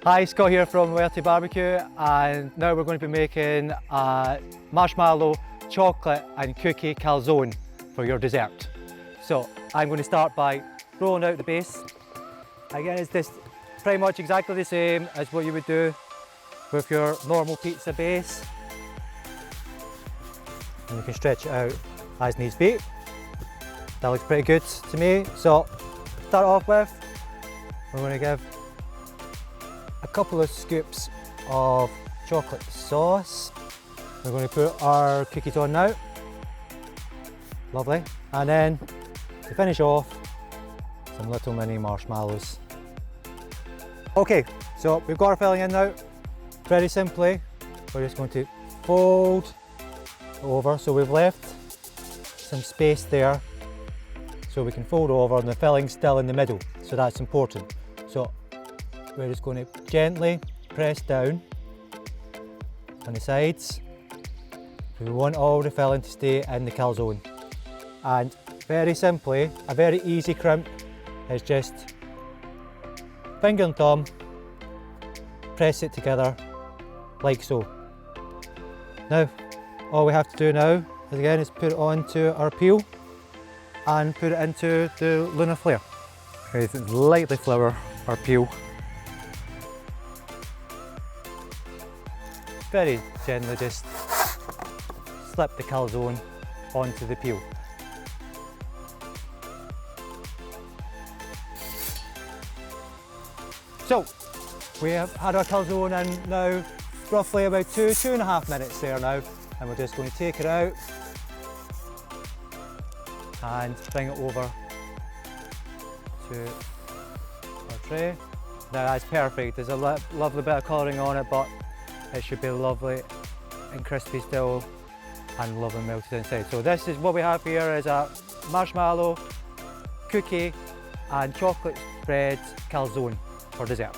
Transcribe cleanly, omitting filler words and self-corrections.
Hi, Scott here from Runwild Barbecue, and now we're going to be making a marshmallow, chocolate and cookie calzone for your dessert. So I'm going to start by rolling out the base. Again, it's this pretty much exactly the same as what you would do with your normal pizza base. And you can stretch it out as needs be. That looks pretty good to me. So start off with, we're going to give a couple of scoops of chocolate sauce. We're going to put our cookies on now. Lovely. And then to finish off, some little mini marshmallows. Okay, so we've got our filling in now. Very simply, we're just going to fold over. So we've left some space there so we can fold over and the filling's still in the middle. So that's important. So we're just going to gently press down on the sides. We want all the filling to stay in the calzone. And very simply, a very easy crimp is just finger and thumb, press it together like so. Now, all we have to do now is again is put it onto our peel and put it into the lunar flare. Okay, lightly flour our peel. Very gently just slip the calzone onto the peel. So we have had our calzone in now roughly about 2.5 minutes there now, and we're just going to take it out and bring it over to our tray. Now that's perfect, there's a lovely bit of colouring on it, but it should be lovely and crispy still and lovely melted inside. So this is what we have here is a marshmallow, cookie and chocolate spread calzone for dessert.